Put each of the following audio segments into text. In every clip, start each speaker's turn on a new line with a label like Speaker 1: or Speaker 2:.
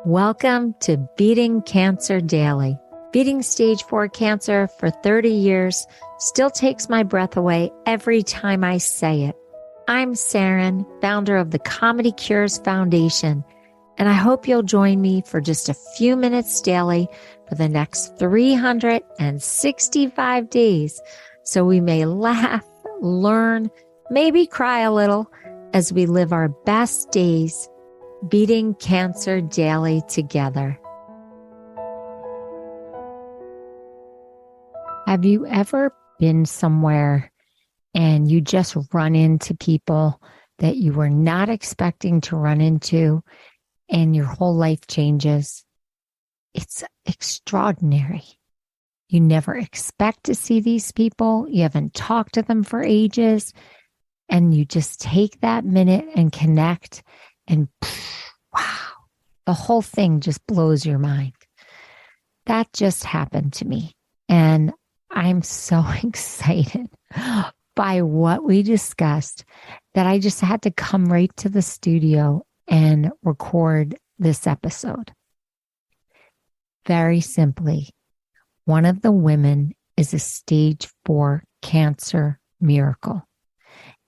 Speaker 1: Welcome to Beating Cancer Daily. Beating stage 4 cancer for 30 years still takes my breath away every time I say it. I'm Saranne, founder of the Comedy Cures Foundation, and I hope you'll join me for just a few minutes daily for the next 365 days so we may laugh, learn, maybe cry a little as we live our best days beating cancer daily together. Have you ever been somewhere and you just run into people that you were not expecting to run into and your whole life changes? It's extraordinary. You never expect to see these people. You haven't talked to them for ages. And you just take that minute and connect and wow, the whole thing just blows your mind. That just happened to me. And I'm so excited by what we discussed that I just had to come right to the studio and record this episode. Very simply, one of the women is a stage 4 cancer miracle.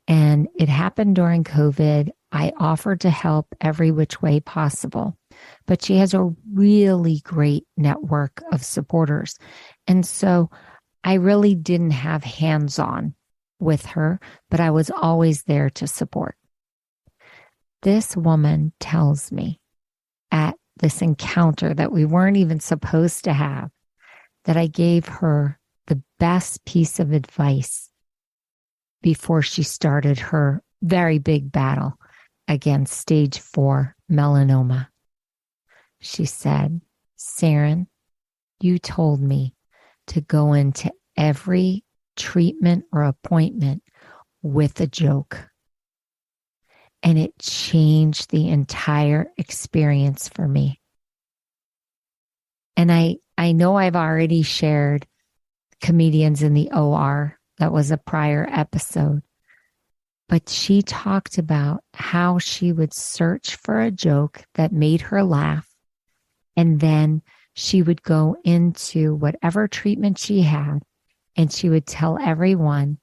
Speaker 1: And it happened during COVID. I offered to help every which way possible, but she has a really great network of supporters. And so I really didn't have hands-on with her, but I was always there to support. This woman tells me at this encounter that we weren't even supposed to have, that I gave her the best piece of advice before she started her very big battle against stage 4 melanoma. She said, Saranne, you told me to go into every treatment or appointment with a joke. And it changed the entire experience for me. And I know I've already shared comedians in the OR. That was a prior episode. But she talked about how she would search for a joke that made her laugh. And then she would go into whatever treatment she had, and she would tell everyone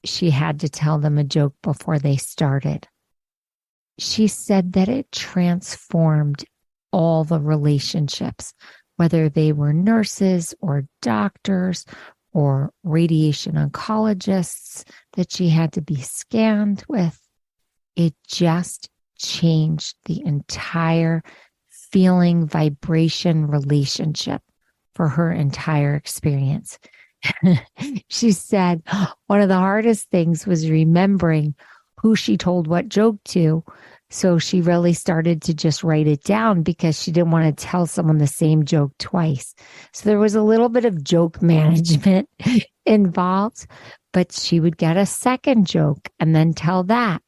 Speaker 1: she had to tell them a joke before they started. She said that it transformed all the relationships, whether they were nurses or doctors or radiation oncologists that she had to be scanned with. It just changed the entire feeling, vibration, relationship for her entire experience. She said one of the hardest things was remembering who she told what joke to. So she really started to just write it down because she didn't want to tell someone the same joke twice. So there was a little bit of joke management involved, but she would get a second joke and then tell that.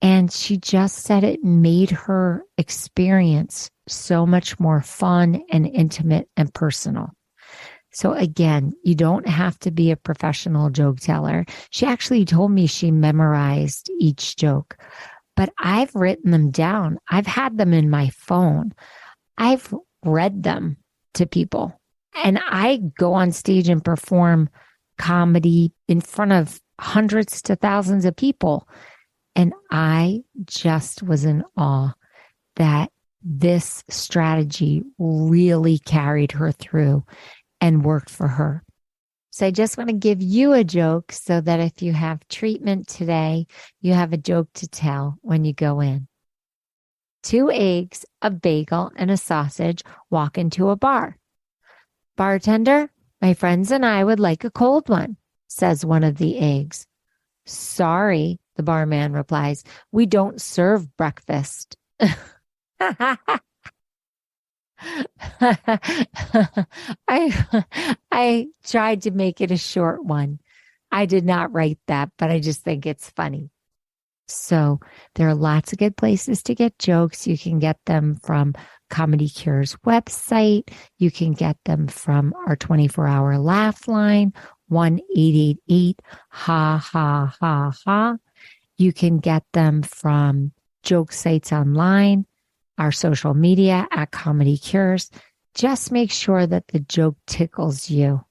Speaker 1: And she just said it made her experience so much more fun and intimate and personal. So again, you don't have to be a professional joke teller. She actually told me she memorized each joke. But I've written them down. I've had them in my phone. I've read them to people. And I go on stage and perform comedy in front of hundreds to thousands of people. And I just was in awe that this strategy really carried her through and worked for her. So I just want to give you a joke so that if you have treatment today, you have a joke to tell when you go in. 2 eggs, a bagel, and a sausage walk into a bar. Bartender, my friends and I would like a cold one, says one of the eggs. Sorry, the barman replies, we don't serve breakfast. I tried to make it a short one. I did not write that, but I just think it's funny. So there are lots of good places to get jokes. You can get them from Comedy Cures website. You can get them from our 24-hour laugh line, 1-888-HA-HA-HA-HA. You can get them from joke sites online. our social media at Comedy Cures. Just make sure that the joke tickles you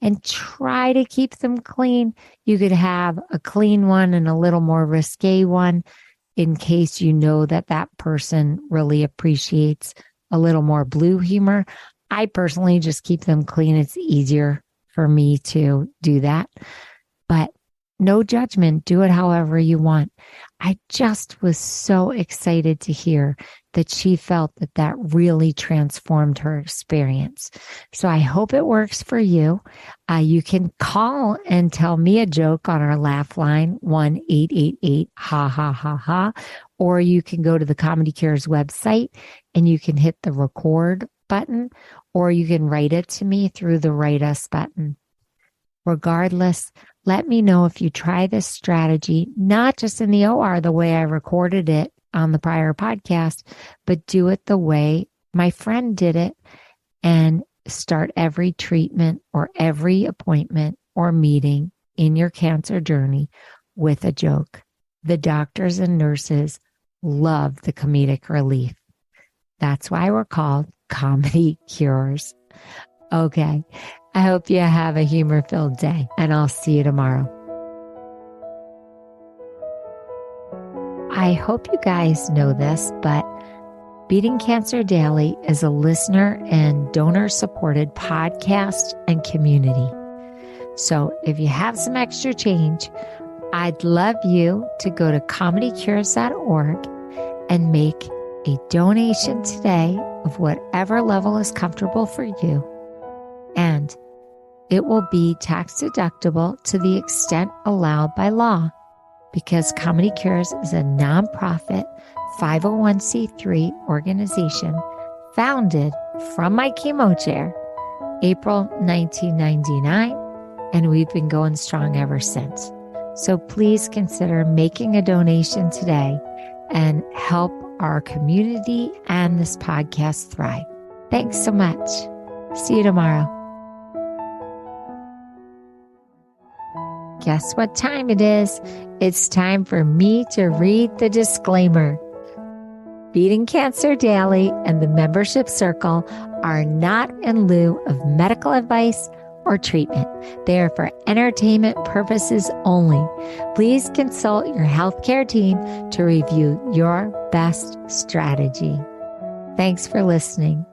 Speaker 1: and try to keep them clean. You could have a clean one and a little more risque one in case you know that that person really appreciates a little more blue humor. I personally just keep them clean. It's easier for me to do that. But no judgment. Do it however you want. I just was so excited to hear that she felt that that really transformed her experience. So I hope it works for you. You can call and tell me a joke on our laugh line, 1-888-ha-ha-ha-ha, or you can go to the Comedy Cures website and you can hit the record button, or you can write it to me through the write us button. Regardless, let me know if you try this strategy, not just in the OR, the way I recorded it on the prior podcast, but do it the way my friend did it and start every treatment or every appointment or meeting in your cancer journey with a joke. The doctors and nurses love the comedic relief. That's why we're called Comedy Cures. Okay. I hope you have a humor-filled day, and I'll see you tomorrow. I hope you guys know this, but Beating Cancer Daily is a listener and donor-supported podcast and community. So if you have some extra change, I'd love you to go to comedycures.org and make a donation today of whatever level is comfortable for you. And it will be tax deductible to the extent allowed by law, because Comedy Cures is a nonprofit 501c3 organization founded from my chemo chair, April 1999, and we've been going strong ever since. So please consider making a donation today and help our community and this podcast thrive. Thanks so much. See you tomorrow. Guess what time it is? It's time for me to read the disclaimer. Beating Cancer Daily and the membership circle are not in lieu of medical advice or treatment. They are for entertainment purposes only. Please consult your healthcare team to review your best strategy. Thanks for listening.